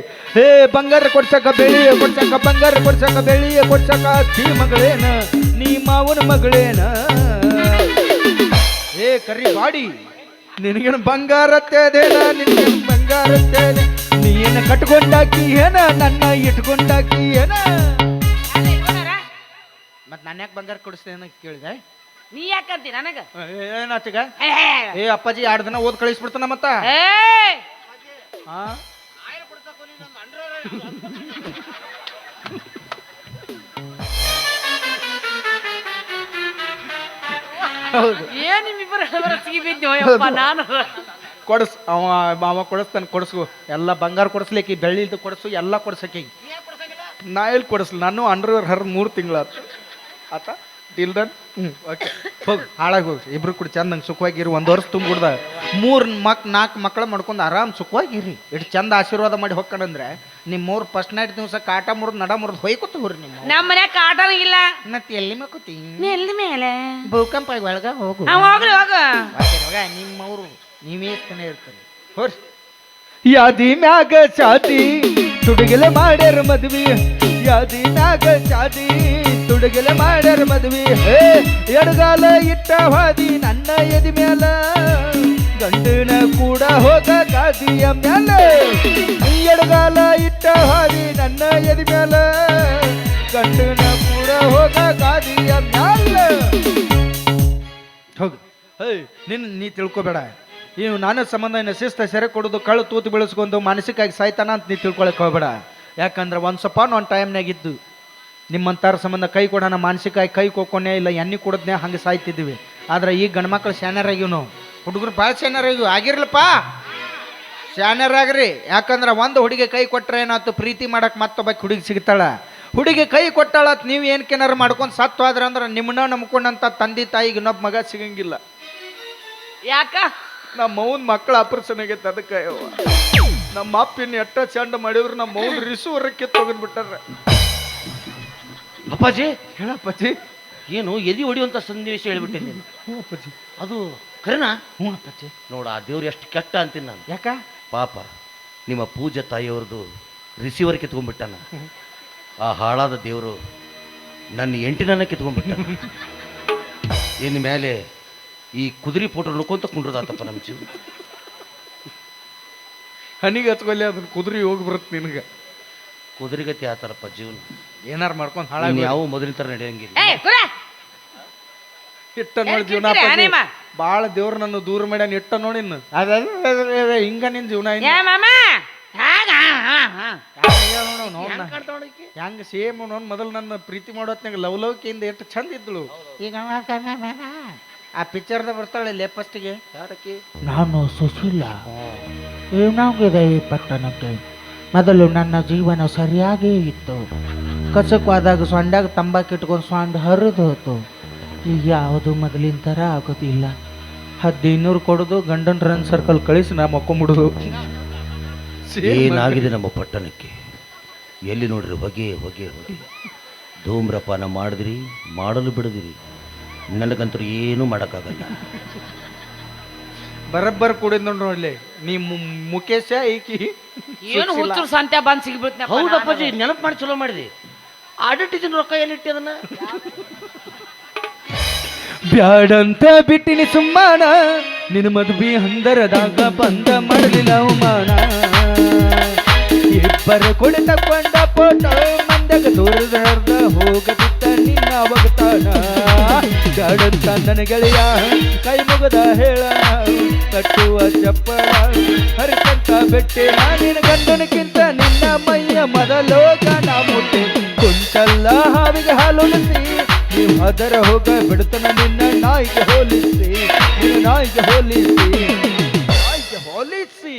ಹೇ ಬಂಗಾರ ಕೊಡ್ಸಕ ಬೆಳಿ ಕೊಡ್ಸಕ, ಬಂಗಾರ ಕೊಡ್ಸಕ ಬೆಳಿ ಕೊಡ್ಸಕ, ಅತ್ತಿ ಮಗಳೇನ ನೀ ಮಾವನ ಮಗಳೇನ. ಏ ಕರಿ ಬಾಡಿ, ನಿನಗೇನು ಬಂಗಾರತ್ತೇನ ನಿನಗೇನು ಬಂಗಾರತ್ತೇನೆ, ನೀನ ಕಟ್ಕೊಂಡಾಕಿ ಏನ ನನ್ನ ಇಟ್ಕೊಂಡಾಕಿ ಏನ. ಮತ್ ನಾನು ಯಾಕೆ ಬಂಗಾರ ಕೊಡಿಸ್ತೇನೆ ಕೇಳಿದೆ? ನೀ ಯಾಕಂತಿ ನನಗ? ಏನಾಚಗ? ಏ ಅಪ್ಪಾಜಿ 2 ದಿನ ಓದ್ ಕಳಿಸ್ಬಿಡ್ತಾನ ಮತ್ತ. ಹಾ ಹೌದು, ಏನ್ ನಿಮ್ಮಿಬ್ಬರ ಸಿಗಿಬಿದ್ದೆ ನಾನು. ಕೊಡಸ್ ಅವ ಕೊಡಿಸ್ತಾನೆ, ಕೊಡಿಸ್ಕೊ ಎಲ್ಲ ಬಂಗಾರ ಕೊಡಿಸ್ಲಿಕ್ಕೆ, ಬೆಳ್ಳಿದು ಕೊಡಿಸು ಎಲ್ಲ ಕೊಡ್ಸಕ್ಕೆ. ನಾ ಎಲ್ಲಿ ಕೊಡಿಸ್ಲಿ, ನಾನು ಅಂಡರ್ವೇರ್ ಹರ್ 3 ತಿಂಗಳಾತು ಆತ ಡೀಲ್ ಡನ್. ಓಕೆ ಹೋಗಿ ಹಾಳಾಗಿ ಹೋಗಿ, ಇಬ್ರು ಕೂಡ ಚಂದಂಗೆ ಸುಖವಾಗಿರಿ. 1 ವರ್ಷ ತುಂಬಿಡ್ದ 4 ಮಕ್ಕಳು ಮಾಡ್ಕೊಂಡು ಆರಾಮ್ ಸುಖವಾಗಿರಿ. ಇಷ್ಟು ಚಂದ ಆಶೀರ್ವಾದ ಮಾಡಿ ಹೊಕ್ಕಣಂದ್ರೆ ನಿಮ್ಮವ್ರು ಫಸ್ಟ್ ನೈಟ್ ದಿವಸ ಕಾಟ ಮುರಿದು ನಡ ಮುರಿದು ಹೊಯ್ಕೊತ ಹೋಗ್ರಿ. ನಿಮ್ಮ ನಮ್ಮ ಮನ್ಯಾಗ ಕಾಟನ ಇಲ್ಲ. ಮತ್ತೆ ಎಲ್ಲಿ ಮಕ್ಕೋತಿ? ಎಲ್ಲಿ ಮೇಲೆ ಭೂಕಂಪ ಒಳಗ ಹೋಗು. ಹೋಗ್ಲಿ ಹೋಗ. ನಿಮ್ಮವ್ರು ನೀವೇ ತಾನೇ ಇರ್ತಾರೆ. ಹೋರಿ ಯಾದಿ ಮ್ಯಾಗ ಚಾದಿ ತುಡುಗಲೆ ಮಾಡ್ಯಾರ ಮದ್ವಿ, ಯಾದಿ ಮ್ಯಾಗ ಚಾದಿ ತುಡುಗಲೆ ಮಾಡ್ಯಾರ ಮದ್ವಿ. ಎಡಗಾಲ ಇಟ್ಟ ಹಾದಿ ನನ್ನ ಎದಿ ಮ್ಯಾಲ, ಗಂಡನ ಕೂಡ ಹೋಗ ಗಾದಿಯ ಮ್ಯಾಲ. ಎಡಗಾಲ ಇಟ್ಟ ಹಾದಿ ನನ್ನ ಎದಿ ಮ್ಯಾಲ, ಗಂಡನ ಕೂಡ ಹೋಗ ಗಾದಿಯ ಮ್ಯಾಲ. ಹೋಗ ನೀ ತಿಳ್ಕೊಬೇಡ. ಇವು ನಾನು ಸಂಬಂಧ ಇನ್ನು ಶಿಸ್ತ ಸೆರೆ ಕೊಡೋದು, ಕಳ್ಳು ತೂತು ಬೆಳೆಸ್ಕೊಂಡು ಮಾನಸಿಕವಾಗಿ ಸಾಯ್ತಾನ ಅಂತ ನೀ ತಿಳ್ಕೊಳಕ್ಕೆ ಹೋಗ್ಬೇಡ. ಯಾಕಂದ್ರೆ ಒಂದು ಟೈಮ್ನಾಗ ಇದ್ದು ನಿಮ್ಮಂತಾರ ಸಂಬಂಧ ಕೈ ಕೊಡೋಣ, ಮಾನಸಿಕವಾಗಿ ಕೈ ಕೊಕ್ಕೊನೆ ಇಲ್ಲ ಎಣ್ಣೆ ಕೊಡೋದ್ನೇ ಹಂಗೆ ಸಾಯ್ತಿದ್ವಿ. ಆದ್ರೆ ಈಗ ಗಂಡ್ಮಕ್ಳು ಶಾನ್ಯರಾಗಿವ್, ನಾವು ಹುಡುಗರು ಭಾಳ ಶಾನ್ಯರಾಗಿವ್. ಆಗಿರ್ಲಪ್ಪ ಶಾನ್ಯರಾಗ್ರಿ. ಯಾಕಂದ್ರೆ ಒಂದು ಹುಡುಗಿ ಕೈ ಕೊಟ್ಟರೆ ಏನಾಯ್ತು, ಪ್ರೀತಿ ಮಾಡಕ್ಕೆ ಮತ್ತೊಬ್ಬ ಹುಡುಗಿ ಸಿಗ್ತಾಳ. ಹುಡುಗಿ ಕೈ ಕೊಟ್ಟಾಳತ್ ನೀವು ಏನಕ್ಕೇನಾರು ಮಾಡ್ಕೊಂಡು ಸತ್ತು ಆದ್ರೆ ಅಂದ್ರೆ ನಿಮ್ಮನ್ನ ನಂಬ್ಕೊಂಡಂಥ ತಂದೆ ತಾಯಿಗೆ ಇನ್ನೊಬ್ಬ ಮಗ ಸಿಗಂಗಿಲ್ಲ. ಯಾಕ? ನಮ್ಮ ಮೌನ್ ಮಕ್ಕಳ ಆಪರೇಷನ್ ಆಗೈತೆ ಅದಕ್ಕೆ. ನಮ್ಮ ಅಪ್ಪಿನ ಎಟ್ಟ ಚಂಡ ಮಾಡಿದ್ರು ನಮ್ಮ ಮೌನ್ ರಿಸೂವರಕ್ಕೆ ತಗೊಂಡ್ಬಿಟ್ಟಾರ. ಅಪ್ಪಾಜಿ ಹೇಳಪ್ಪಾಜಿ, ಏನು ಎದಿ ಹೊಡಿಯುವಂತ ಸನ್ನಿವೇಶ ಹೇಳ್ಬಿಟ್ಟಿದ್ದೀನಿ. ಹ್ಞೂ ಅಪ್ಪಾಜಿ, ಅದು ಕರೆನಾ? ಹ್ಞೂ ಅಪ್ಪಾಜಿ. ನೋಡ ಆ ದೇವ್ರು ಎಷ್ಟು ಕೆಟ್ಟ ಅಂತೀನಿ ನಾನು. ಯಾಕ? ಪಾಪ ನಿಮ್ಮ ಪೂಜೆ ತಾಯಿಯವ್ರದ್ದು ರಿಸೀವರ್ ಕಿತ್ಕೊಂಡ್ಬಿಟ್ಟಾನ. ಆ ಹಾಳಾದ ದೇವರು ನನ್ನ 8 ಕಿತ್ಕೊಂಡ್ಬಿಟ್ಟ. ಇನ್ನು ಮೇಲೆ ಈ ಕುದುರೆ ಫೋಟೋ ನೋಡ್ಕೊಂತ ಕುಂಡ್ರದಾತಪ್ಪ ನಮ್ಮ ಜೀವ. ಹನಿಗೆ ಹಚ್ಕೊಲ್ಲಿ ಅದನ್ನ ಕುದುರೆ ಹೋಗಿ ಬರುತ್ತೆ ನಿನಗೆ. ಕುದುರೆಗತಿ ಆತಾರಪ್ಪ ಜೀವನ. ಏನಾರು ಮಾಡ್ಕೊಂಡು ಹಾಳಾಗಿ ಯಾವ ಮೊದಲಿನ ಥರ ನಡೆಯಂಗಿಲ್ಲ. ಇಟ್ಟ ನೋಡಿ ಜೀವನ ಭಾಳ ದೇವ್ರು ನನ್ನ ದೂರ ಮಾಡ್ಯಾನ. ಇಟ್ಟ ನೋಡಿ ಹಿಂಗ ನಿನ್ ಜೀವನ ಹೆಂಗ ಸೇಮ್ ನೋಡ್. ಮೊದಲು ನನ್ನ ಪ್ರೀತಿ ಮಾಡೋತ್ನಾಗ ಲವ್ಲವಿಕೆಯಿಂದ ಎಷ್ಟು ಚಂದ ಇದ್ಳು. ಈಗ ಆ ಪಿಕ್ಚರ್ದ ಬರ್ತಾಳೆ ಫಸ್ಟಿಗೆ, ಯಾರಕ್ಕೆ? ನಾನು ಸುಶೀಲ, ಏನಾಗಿದೆ ಈ ಪಟ್ಟಣಕ್ಕೆ? ಮೊದಲು ನನ್ನ ಜೀವನ ಸರಿಯಾಗೇ ಇತ್ತು. ಕಸಕ್ವಾದಾಗ ಸೊಂಡಾಗ ತಂಬಾಕು ಇಟ್ಕೊಂಡು ಸೊಂಡ ಹರಿದು ಹೋತು. ಈಗ ಯಾವುದು ಮೊದಲಿನ ಥರ ಆಗೋದಿಲ್ಲ. 1500 ಕೊಡೋದು, ಗಂಡನ ರನ್ ಸರ್ಕಲ್ ಕಳಿಸಿ ನಾ ಮಕ್ಕೊಂಬಿಡೋದು. ಏನಾಗಿದೆ ನಮ್ಮ ಪಟ್ಟಣಕ್ಕೆ? ಎಲ್ಲಿ ನೋಡ್ರಿ ಹೊಗೆ ಹೊಗೆ ಹೊಗೆ. ಧೂಮ್ರಪಾನ ಮಾಡಿದ್ರಿ, ಮಾಡಲು ಬಿಡದಿರಿ. ನನಗಂತೂ ಏನೂ ಮಾಡೋಕ್ಕಾಗಲ್ಲ. ಬರಬ್ಬರ್ ಕುಡಿದ್ ನೋಡ್ಲಿ ನೀ ಮುಖೇಶ ಈಕಿ ಏನು ಹುಚ್ಚರು ಸಂತೆ ಬಂದು ಸಿಗ್ಬಿಡ್ತ. ಹೌದಪ್ಪಾಜಿ, ನೆನಪು ಮಾಡಿ ಚಲೋ ಮಾಡಿದೆ. ಆಡಿಟ್ಟಿದ್ದೀನಿ, ರೊಕ್ಕ ಎಲ್ಲಿಟ್ಟಿ ಅದನ್ನ? ಬ್ಯಾಡಂತ ಬಿಟ್ಟಿನಿ ಸುಮ್ಮಾನ, ನಿನ್ನ ಮದ್ವಿ ಹಂದರದಾಗ ಬಂದ ಮಾಡಲಿಲ್ಲ ಅವಮಾನ. ಇಬ್ಬರ ಕೊಡಿ ತಕೊಂಡ ಫೋಟೋ ಮಂದಾಗ ದೂರದ ಹೋಗದಿತ್ತ ನಿನ್ನ ಒಗತಾನ. ಬ್ಯಾಡಂತ ನನ್ನ ಗೆಳೆಯ ಕೈ ಮುಗದ ಹೇಳ ಕಟ್ಟುವ ಚಪ್ಪಲ ಹರಿಕಂತ ಬೆಟ್ಟೆ ನಿನ್ನ ಗಂಡನಕ್ಕಿಂತ ನಿನ್ನ ಮೈಯ ಮೊದಲೋಗ ನಾ ಮುಟ್ಟೆ ಕುಂಟಲ್ಲ ಹಾವಿಗೆ ಹಾಲುಲಿಸಿ ನೀವು ಅದರ ಹೋಗ ಬಿಡ್ತನ ನಿನ್ನ ನಾಯಿಗೆ ಹೋಲಿಸಿ ನಿನ್ನ ನಾಯಿಗೆ ಹೋಲಿಸಿ ನಾಯಿಗೆ ಹೋಲಿಸಿ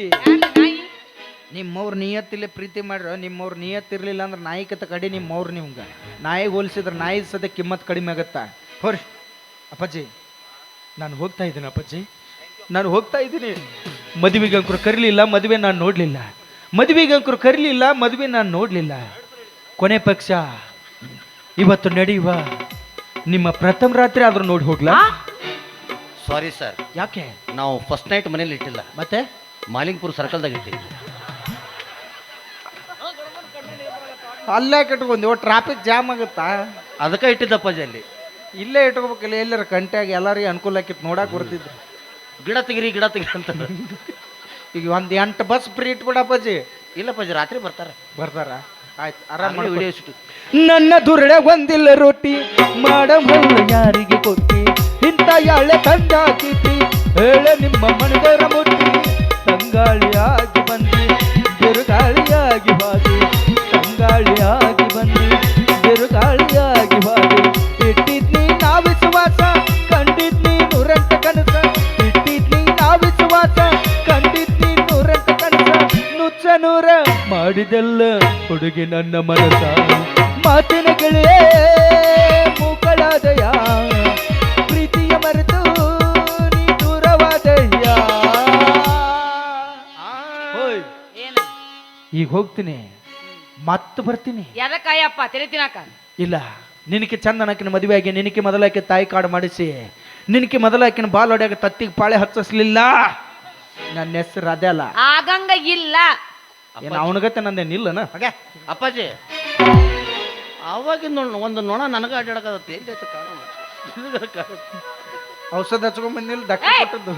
ನಿಮ್ಮವ್ರ ನಿಯತ್ತಿಲ್ಲೇ ಪ್ರೀತಿ ಮಾಡ್ರ ನಿಮ್ಮವ್ರ ನಿಯತ್ತಿರ್ಲಿಲ್ಲ ಅಂದ್ರೆ ನಾಯಿಕತ ಕಡೆ ನಿಮ್ಮವ್ರು ನಿಮ್ಗೆ ನಾಯಿಗೆ ಹೋಲಿಸಿದ್ರೆ ನಾಯಿ ಸದ ಕಿಮ್ಮತ್ ಕಡಿಮೆ ಆಗತ್ತಾ ಹೊರಿ ಅಪ್ಪಾಜಿ ನಾನು ಹೋಗ್ತಾ ಇದ್ದೀನಿ ಅಪ್ಪಾಜಿ ನಾನು ಹೋಗ್ತಾ ಇದ್ದೀನಿ ಮದುವೆಗೆ ಅಂಕರು ಕರೀಲಿಲ್ಲ ಮದುವೆ ನಾನು ನೋಡಲಿಲ್ಲ ಮದುವೆಗೆ ಅಂಕರು ಕರೀಲಿಲ್ಲ ಮದುವೆ ನಾನು ನೋಡಲಿಲ್ಲ ಕೊನೆ ಪಕ್ಷ ಇವತ್ತು ನಡೆಯುವ ನಿಮ್ಮ ಪ್ರಥಮ ರಾತ್ರಿ ಆದ್ರೂ ನೋಡಿ ಹೋಗ್ಲಾ ಸಾರಿ ಸರ್, ಯಾಕೆ ನಾವು ಫಸ್ಟ್ ನೈಟ್ ಮನೇಲಿ ಇಟ್ಟಿಲ್ಲ, ಮತ್ತೆ ಮಾಲಿಂಗ್ಪುರ್ ಸರ್ಕಲ್ದಾಗ ಇಟ್ಟಿವಿ. ಅಲ್ಲೇ ಕಟ್ಕೊಂಡು ಟ್ರಾಫಿಕ್ ಜಾಮ್ ಆಗುತ್ತಾ ಅದಕ್ಕೆ ಇಟ್ಟಿದ್ದಪ್ಪಾಜಿ ಅಲ್ಲಿ. ಇಲ್ಲೇ ಇಟ್ಕೋಬೇಕಲ್ಲ ಎಲ್ಲರ ಕಂಟ್ಯಾಗ ಎಲ್ಲರಿಗೆ ಅನುಕೂಲ ಆಕಿತ್ತು ನೋಡಕ್ ಬರ್ತಿದ್ರು ಗಿಡ ತೆಗಿರಿ ಅಂತ. ಈಗ ಒಂದು 8 ಬಸ್ ಫ್ರೀ ಇಟ್ಬಿಡಪ್ಪಾಜಿ. ಇಲ್ಲಪ್ಪಾಜಿ ರಾತ್ರಿ ಬರ್ತಾರೆ. ಬರ್ತಾರ ಆಯ್ತು ಆರಾಮ್ ಮಾಡಿ ವಿಡಿಯೋ ಶೂಟ್. ನನ್ನ ದುರ್ಡೆ ಒಂದಿಲ್ಲ ರೊಟ್ಟಿ ಮಾಡಬಲ್ಲ ಯಾರಿಗೆ ಕೊಟ್ಟಿ ಇಂಥ ಯಾಳೆ ತಂದಾಕಿತಿ ಹೇಳ ನಿಮ್ಮ ಮನದರ ಮುಟ್ಟಿ ತಂಗಾಳಿಯಾಗಿ ಬಂದಿ ಬಿರುಗಾಳಿಯಾಗಿ ಹೋದಿ ತಂಗಾಳಿಯಾಗಿ ಬಂದಿ ಬಿರುಗಾಳಿಯಾಗಿ ಹೋದಿ ಇಟ್ಟಿದ್ನಿ ನಾ ವಿಶ್ವಾಸ ಕಂಡಿದ್ನಿ ನೂರಂತ ಕನಸ ಇಟ್ಟಿದ್ನಿ ನಾ ವಿಶ್ವಾಸ ಕಂಡಿದ್ನಿ ನೂರಂತ ಕನಸ ನುಚ್ಚ ನೂರ ಮಾಡಿದೆಲ್ಲ ಹುಡುಗಿ ನನ್ನ ಮನಸ ಮಾತಿನ ಗೆಳೆಯೇ ಮೂಕಳಾದಯ ಪ್ರೀತಿಯ ಮರೆತು ನೀ ದೂರವಾದಯ್ಯ. ಏನು ಈಗ ಹೋಗ್ತೀನಿ ಮತ್ತೆ ಬರ್ತೀನಿ. ಎದಕ್ಕಾಯಪ್ಪ ತಲೆ ತಿನ್ನಾಕ? ಇಲ್ಲ ನಿನಗೆ ಚಂದನಕಿನ ಮದುವೆ ಆಗಿ ನಿನಗೆ ಮೊದಲಾಕಿ ತಾಯಿ ಕಾಡು ಮಾಡಿಸಿ ನಿನಗೆ ಮೊದಲಾಕಿನ ಬಾಲ್ ಹೊಡ್ಯಾಗ ತತ್ತಿಗೆ ಪಾಳೆ ಹಚ್ಚಿಸ್ಲಿಲ್ಲ. ನನ್ನ ಹೆಸರು ಅದೇ ಅಲ್ಲ ಆಗಂಗ ಇಲ್ಲ. ಏನು ಅವನಿಗತ್ತೆ ನಂದೇನಿಲ್ಲನ ಹಾಗೆ ಅಪ್ಪಾಜಿ ಅವಾಗಿಂದ ಒಂದು ನೊಣ ನನಗೆ ಅಡ್ಡಾಡಕತ್ತೆ. ಎಲ್ಲಿ ಕಾರಣ ಔಷಧ ಹಚ್ಕೊಂಡ್ ಬಂದಿಲ್ಲ ದಕ್ಕ ಏಯ್! ಕೊಟ್ಟದ್ದು